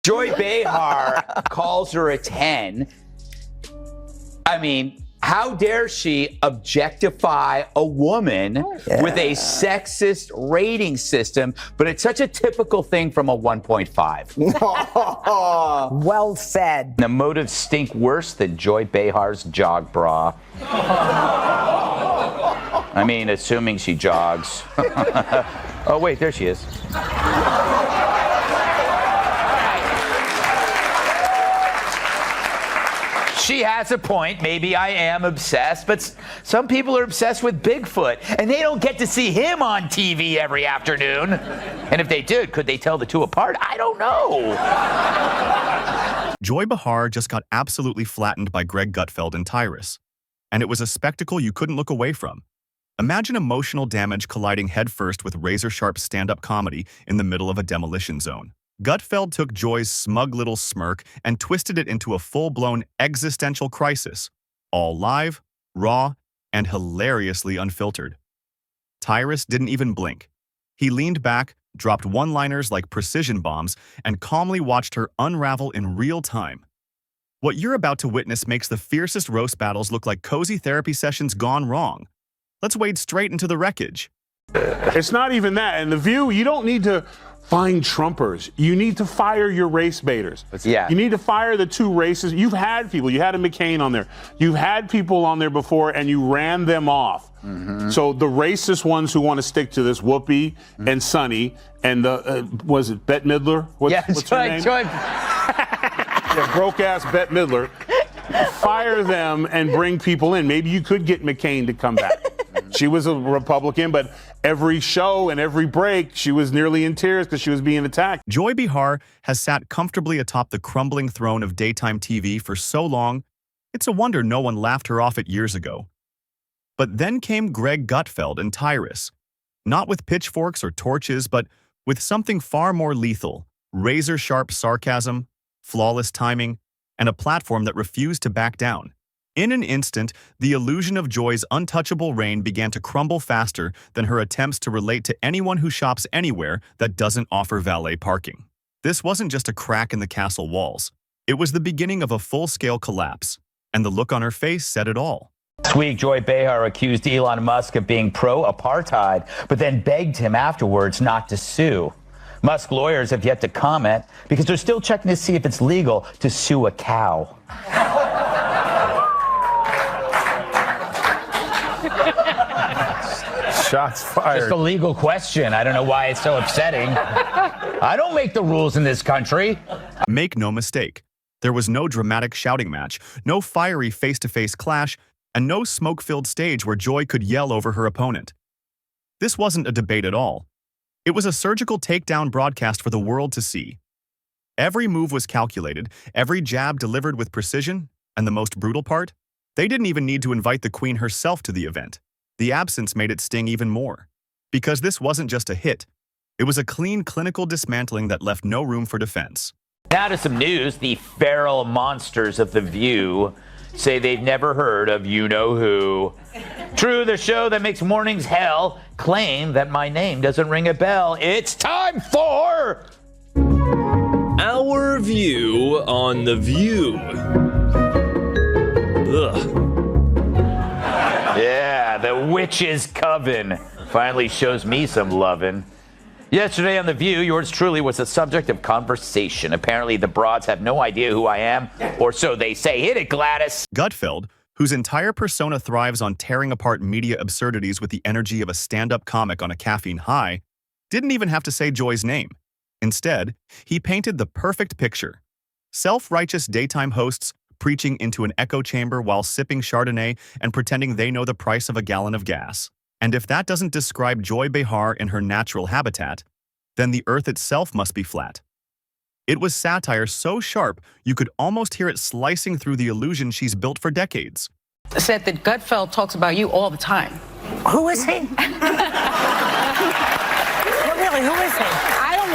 Joy Behar calls her a 10. I mean, how dare she objectify a woman with a sexist rating system, but it's such a typical thing from a 1.5. Well said. The motives stink worse than Joy Behar's jog bra. I mean, assuming she jogs. Oh, wait, there she is. She has a point. Maybe I am obsessed, but some people are obsessed with Bigfoot, and they don't get to see him on TV every afternoon. And if they did, could they tell the two apart? I don't know. Joy Behar just got absolutely flattened by Gutfeld and Tyrus, and it was a spectacle you couldn't look away from. Imagine emotional damage colliding headfirst with razor-sharp stand-up comedy in the middle of a demolition zone. Gutfeld took Joy's smug little smirk and twisted it into a full-blown existential crisis, all live, raw, and hilariously unfiltered. Tyrus didn't even blink. He leaned back, dropped one-liners like precision bombs, and calmly watched her unravel in real time. What you're about to witness makes the fiercest roast battles look like cozy therapy sessions gone wrong. Let's wade straight into the wreckage. It's not even that. In The View, you don't need to find Trumpers. You need to fire your race baiters. Yeah. You need to fire the two races. You've had people. You had a McCain on there. You've had people on there before, and you ran them off. So the racist ones who want to stick to this, Whoopi and Sonny, and the, was it Bette Midler? What's her name? Yeah, broke-ass Bette Midler. Fire them and bring people in. Maybe you could get McCain to come back. She was a Republican, but every show and every break, she was nearly in tears because she was being attacked. Joy Behar has sat comfortably atop the crumbling throne of daytime TV for so long, it's a wonder no one laughed her off it years ago. But then came Gutfeld and Tyrus, not with pitchforks or torches, but with something far more lethal, razor-sharp sarcasm, flawless timing, and a platform that refused to back down. In an instant, the illusion of Joy's untouchable reign began to crumble faster than her attempts to relate to anyone who shops anywhere that doesn't offer valet parking. This wasn't just a crack in the castle walls. It was the beginning of a full-scale collapse, and the look on her face said it all. This week, Joy Behar accused Elon Musk of being pro-apartheid, but then begged him afterwards not to sue. Musk lawyers have yet to comment because they're still checking to see if it's legal to sue a cow. Shots fired. Just a legal question. I don't know why it's so upsetting. I don't make the rules in this country. Make no mistake, there was no dramatic shouting match, no fiery face-to-face clash, and no smoke-filled stage where Joy could yell over her opponent. This wasn't a debate at all. It was a surgical takedown broadcast for the world to see. Every move was calculated, every jab delivered with precision, and the most brutal part? They didn't even need to invite the Queen herself to the event. The absence made it sting even more. Because this wasn't just a hit, it was a clean clinical dismantling that left no room for defense. Now to some news. The feral monsters of The View say they've never heard of you-know-who. True, the show that makes mornings hell claim that my name doesn't ring a bell. It's time for... Our view on The View. Ugh. Yeah, the witch's coven finally shows me some lovin'. Yesterday on The View, yours truly was the subject of conversation. Apparently, the broads have no idea who I am, or so they say. Hit it, Gladys. Gutfeld, whose entire persona thrives on tearing apart media absurdities with the energy of a stand-up comic on a caffeine high, didn't even have to say Joy's name. Instead, he painted the perfect picture. Self-righteous daytime hosts preaching into an echo chamber while sipping Chardonnay and pretending they know the price of a gallon of gas. And if that doesn't describe Joy Behar in her natural habitat, then the earth itself must be flat. It was satire so sharp you could almost hear it slicing through the illusion she's built for decades. Said that Gutfeld talks about you all the time. Who is he? Really, who is he?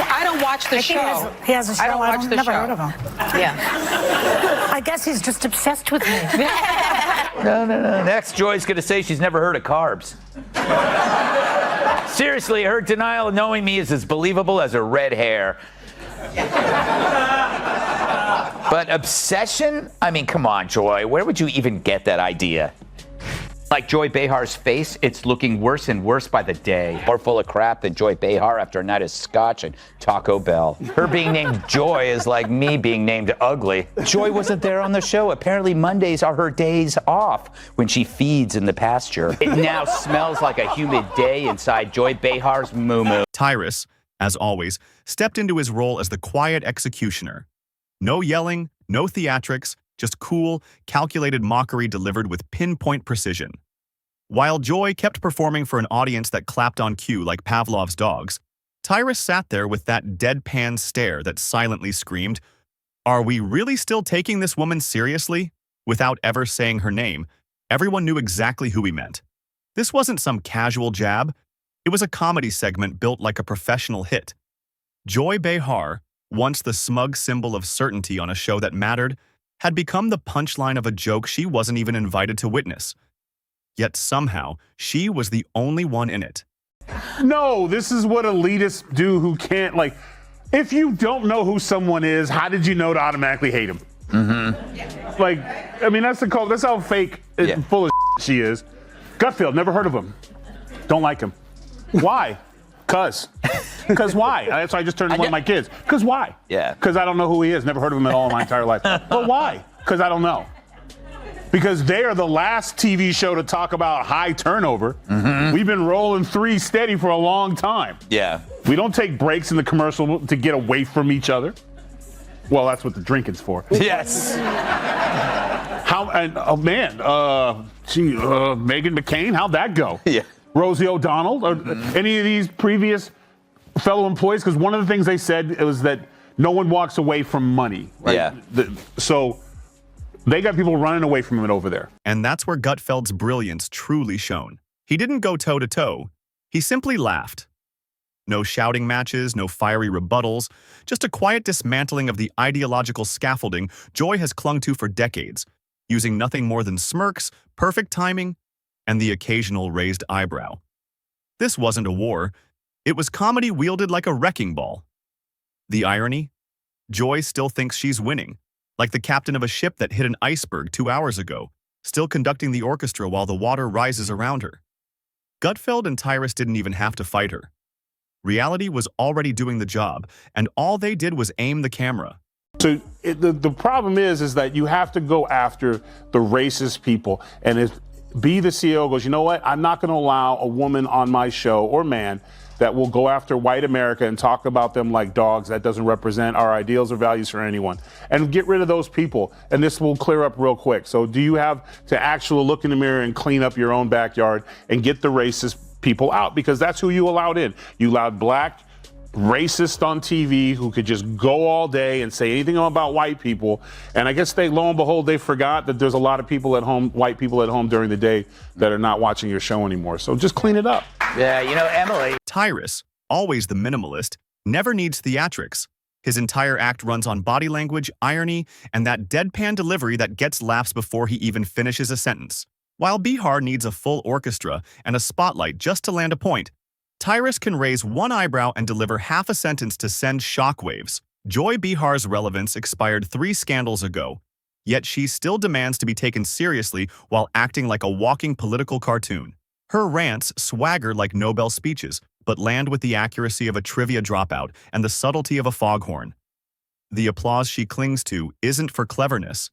I don't watch the show. He has a show. I don't watch the never show. heard of him. Yeah. I guess he's just obsessed with me. No. Next, Joy's going to say she's never heard of carbs. Seriously, her denial of knowing me is as believable as her red hair. But obsession? I mean, come on, Joy. Where would you even get that idea? Like Joy Behar's face, it's looking worse and worse by the day. More full of crap than Joy Behar after a night of scotch and Taco Bell. Her being named Joy is like me being named ugly. Joy wasn't there on the show. Apparently Mondays are her days off when she feeds in the pasture. It now smells like a humid day inside Joy Behar's moo-moo. Tyrus, as always, stepped into his role as the quiet executioner. No yelling, no theatrics, just cool, calculated mockery delivered with pinpoint precision. While Joy kept performing for an audience that clapped on cue like Pavlov's dogs, Tyrus sat there with that deadpan stare that silently screamed, "Are we really still taking this woman seriously?" Without ever saying her name, everyone knew exactly who he meant. This wasn't some casual jab. It was a comedy segment built like a professional hit. Joy Behar, once the smug symbol of certainty on a show that mattered, had become the punchline of a joke she wasn't even invited to witness. Yet somehow, she was the only one in it. No, this is what elitists do who can't, like, if you don't know who someone is, how did you know to automatically hate him? Mm-hmm. Like, I mean, that's how fake and full of she is. Gutfeld, never heard of him. Don't like him. Why? Cause why? That's why I just turned to one of my kids. Cause why? Yeah. Because I don't know who he is. Never heard of him at all in my entire life. But why? Because I don't know. Because they are the last TV show to talk about high turnover. Mm-hmm. We've been rolling 3 steady for a long time. Yeah. We don't take breaks in the commercial to get away from each other. Well, that's what the drinking's for. Yes. Megan McCain, how'd that go? Yeah. Rosie O'Donnell, or any of these previous fellow employees? Because one of the things they said was that no one walks away from money. Right? Yeah. So they got people running away from it over there. And that's where Gutfeld's brilliance truly shone. He didn't go toe-to-toe. He simply laughed. No shouting matches, no fiery rebuttals, just a quiet dismantling of the ideological scaffolding Joy has clung to for decades, using nothing more than smirks, perfect timing, and the occasional raised eyebrow. This wasn't a war. It was comedy wielded like a wrecking ball. The irony? Joy still thinks she's winning, like the captain of a ship that hit an iceberg 2 hours ago, still conducting the orchestra while the water rises around her. Gutfeld and Tyrus didn't even have to fight her. Reality was already doing the job, and all they did was aim the camera. So the problem is that you have to go after the racist people, and if the CEO goes, you know what, I'm not going to allow a woman on my show, or man, that will go after white America and talk about them like dogs. That doesn't represent our ideals or values for anyone. And get rid of those people, and this will clear up real quick. So do you have to actually look in the mirror and clean up your own backyard and get the racist people out? Because that's who you allowed in. You allowed black racist on TV who could just go all day and say anything about white people. And I guess lo and behold, they forgot that there's a lot of people at home, white people at home during the day, that are not watching your show anymore. So just clean it up. Yeah, you know, Emily. Tyrus, always the minimalist, never needs theatrics. His entire act runs on body language, irony, and that deadpan delivery that gets laughs before he even finishes a sentence. While Behar needs a full orchestra and a spotlight just to land a point, Tyrus can raise one eyebrow and deliver half a sentence to send shockwaves. Joy Behar's relevance expired 3 scandals ago, yet she still demands to be taken seriously while acting like a walking political cartoon. Her rants swagger like Nobel speeches, but land with the accuracy of a trivia dropout and the subtlety of a foghorn. The applause she clings to isn't for cleverness.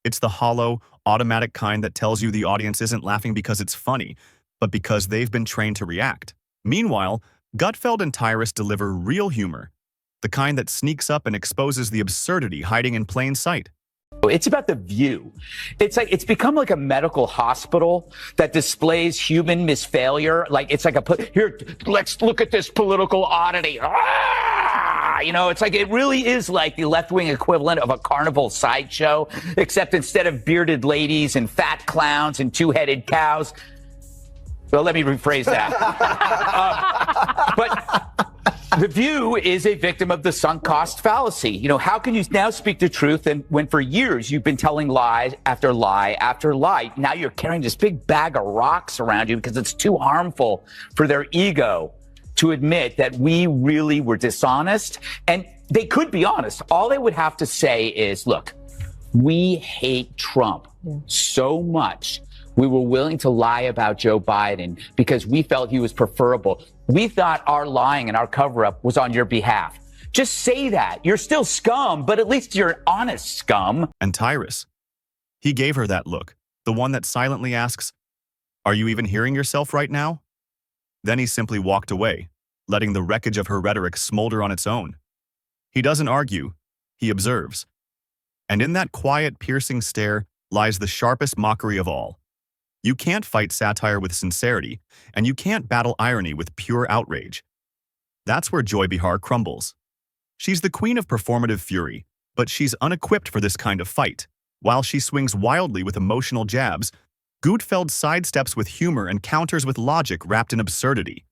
It's the hollow, automatic kind that tells you the audience isn't laughing because it's funny, but because they've been trained to react. Meanwhile, Gutfeld and Tyrus deliver real humor, the kind that sneaks up and exposes the absurdity hiding in plain sight. It's about the view. It's become like a medical hospital that displays human misfailure. Like it's like here, let's look at this political oddity. Ah! You know, it's like it really is like the left-wing equivalent of a carnival sideshow, except instead of bearded ladies and fat clowns and 2-headed cows. Well, let me rephrase that. But The View is a victim of the sunk cost fallacy. You know, how can you now speak the truth when for years you've been telling lie after lie after lie? Now you're carrying this big bag of rocks around you because it's too harmful for their ego to admit that we really were dishonest. And they could be honest. All they would have to say is, look, We hate Trump so much. We were willing to lie about Joe Biden because we felt he was preferable. We thought our lying and our cover-up was on your behalf. Just say that. You're still scum, but at least you're honest scum. And Tyrus. He gave her that look, the one that silently asks, "Are you even hearing yourself right now?" Then he simply walked away, letting the wreckage of her rhetoric smolder on its own. He doesn't argue, he observes. And in that quiet, piercing stare lies the sharpest mockery of all. You can't fight satire with sincerity, and you can't battle irony with pure outrage. That's where Joy Behar crumbles. She's the queen of performative fury, but she's unequipped for this kind of fight. While she swings wildly with emotional jabs, Gutfeld sidesteps with humor and counters with logic wrapped in absurdity.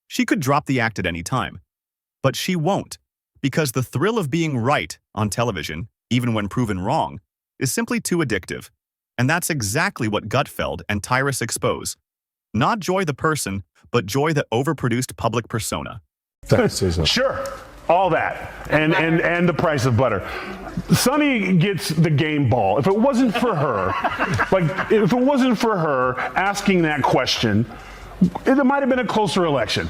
She could drop the act at any time, but she won't, because the thrill of being right on television, even when proven wrong, is simply too addictive. And that's exactly what Gutfeld and Tyrus expose. Not Joy the person, but Joy the overproduced public persona. Sure, all that, and the price of butter. Sonny gets the game ball. If it wasn't for her, if it wasn't for her asking that question, it might have been a closer election.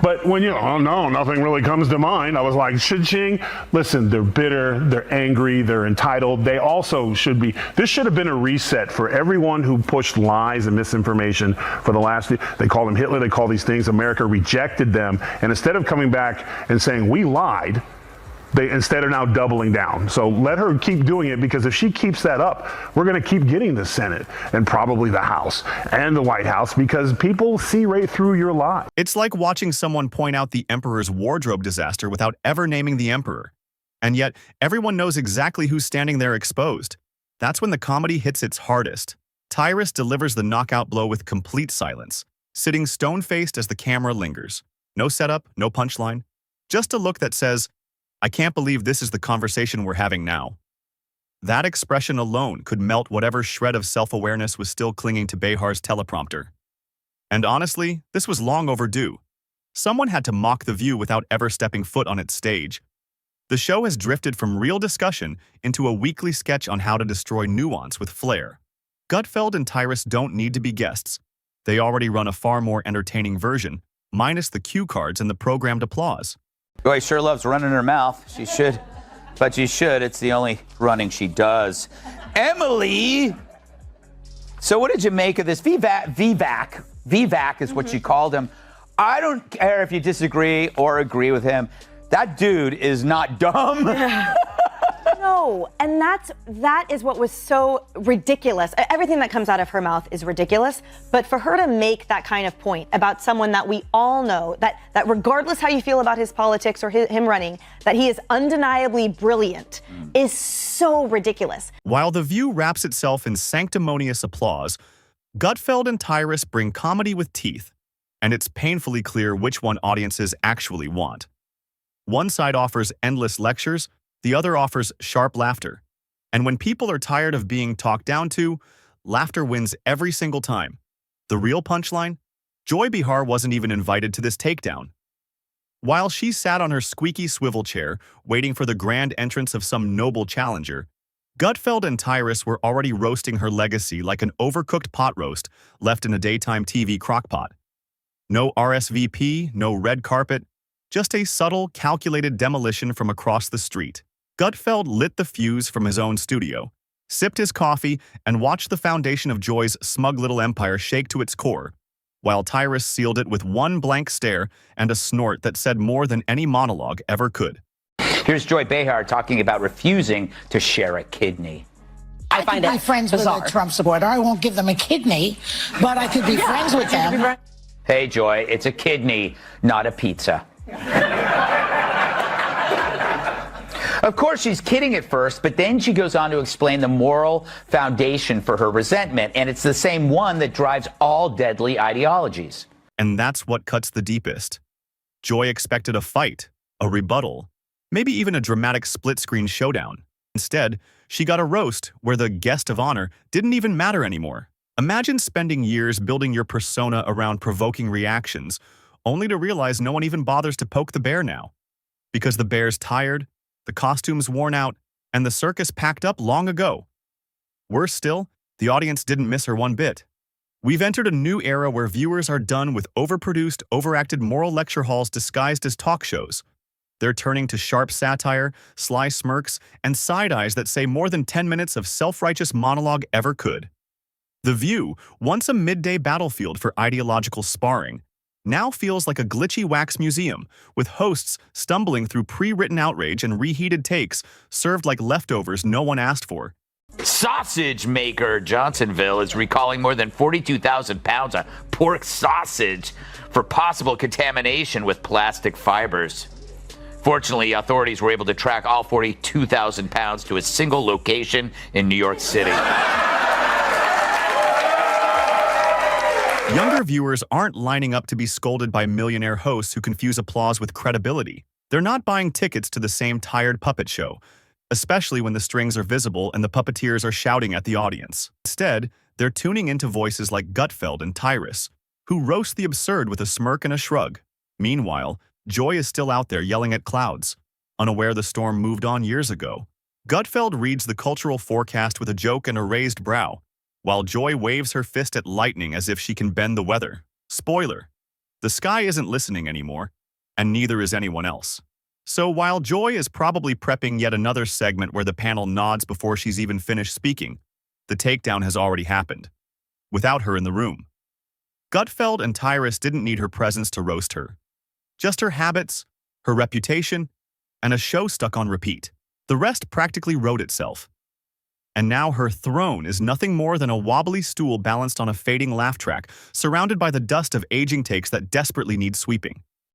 But when oh no, nothing really comes to mind, I was like, cha-ching. Listen, they're bitter, they're angry, they're entitled. They also should be, this should have been a reset for everyone who pushed lies and misinformation for the last, they call them Hitler, they call these things, America rejected them. And instead of coming back and saying, we lied, they instead are now doubling down. So let her keep doing it, because if she keeps that up, we're going to keep getting the Senate and probably the House and the White House, because people see right through your lie. It's like watching someone point out the emperor's wardrobe disaster without ever naming the emperor. And yet, everyone knows exactly who's standing there exposed. That's when the comedy hits its hardest. Tyrus delivers the knockout blow with complete silence, sitting stone-faced as the camera lingers. No setup, no punchline, just a look that says, "I can't believe this is the conversation we're having now." That expression alone could melt whatever shred of self-awareness was still clinging to Behar's teleprompter. And honestly, this was long overdue. Someone had to mock The View without ever stepping foot on its stage. The show has drifted from real discussion into a weekly sketch on how to destroy nuance with flair. Gutfeld and Tyrus don't need to be guests. They already run a far more entertaining version, minus the cue cards and the programmed applause. Joy sure loves running her mouth. She should, but she should. It's the only running she does. Emily! So what did you make of this? VVAC is what she called him. I don't care if you disagree or agree with him. That dude is not dumb. No, and that is what was so ridiculous. Everything that comes out of her mouth is ridiculous, but for her to make that kind of point about someone that we all know, that regardless how you feel about his politics or him running, that he is undeniably brilliant, is so ridiculous. While The View wraps itself in sanctimonious applause, Gutfeld and Tyrus bring comedy with teeth, and it's painfully clear which one audiences actually want. One side offers endless lectures, the other offers sharp laughter. And when people are tired of being talked down to, laughter wins every single time. The real punchline? Joy Behar wasn't even invited to this takedown. While she sat on her squeaky swivel chair, waiting for the grand entrance of some noble challenger, Gutfeld and Tyrus were already roasting her legacy like an overcooked pot roast left in a daytime TV crockpot. No RSVP, no red carpet, just a subtle, calculated demolition from across the street. Gutfeld lit the fuse from his own studio, sipped his coffee, and watched the foundation of Joy's smug little empire shake to its core, while Tyrus sealed it with one blank stare and a snort that said more than any monologue ever could. Here's Joy Behar talking about refusing to share a kidney. I find that friends bizarre. With a Trump supporter. I won't give them a kidney, but I could be friends with them. Hey, Joy, it's a kidney, not a pizza. Of course, she's kidding at first, but then she goes on to explain the moral foundation for her resentment, and it's the same one that drives all deadly ideologies. And that's what cuts the deepest. Joy expected a fight, a rebuttal, maybe even a dramatic split-screen showdown. Instead, she got a roast where the guest of honor didn't even matter anymore. Imagine spending years building your persona around provoking reactions, only to realize no one even bothers to poke the bear now. Because the bear's tired, the costume's worn out, and the circus packed up long ago. Worse still, the audience didn't miss her one bit. We've entered a new era where viewers are done with overproduced, overacted moral lecture halls disguised as talk shows. They're turning to sharp satire, sly smirks, and side eyes that say more than 10 minutes of self-righteous monologue ever could. The View, once a midday battlefield for ideological sparring, now feels like a glitchy wax museum, with hosts stumbling through pre-written outrage and reheated takes served like leftovers no one asked for. Sausage maker Johnsonville is recalling more than 42,000 pounds of pork sausage for possible contamination with plastic fibers. Fortunately, authorities were able to track all 42,000 pounds to a single location in New York City. Younger viewers aren't lining up to be scolded by millionaire hosts who confuse applause with credibility. They're not buying tickets to the same tired puppet show, especially when the strings are visible and the puppeteers are shouting at the audience. Instead, they're tuning into voices like Gutfeld and Tyrus, who roast the absurd with a smirk and a shrug. Meanwhile, Joy is still out there yelling at clouds, unaware the storm moved on years ago. Gutfeld reads the cultural forecast with a joke and a raised brow, while Joy waves her fist at lightning as if she can bend the weather. Spoiler: the sky isn't listening anymore, and neither is anyone else. So while Joy is probably prepping yet another segment where the panel nods before she's even finished speaking, the takedown has already happened, without her in the room. Gutfeld and Tyrus didn't need her presence to roast her. Just her habits, her reputation, and a show stuck on repeat. The rest practically wrote itself. And now her throne is nothing more than a wobbly stool balanced on a fading laugh track, surrounded by the dust of aging takes that desperately need sweeping.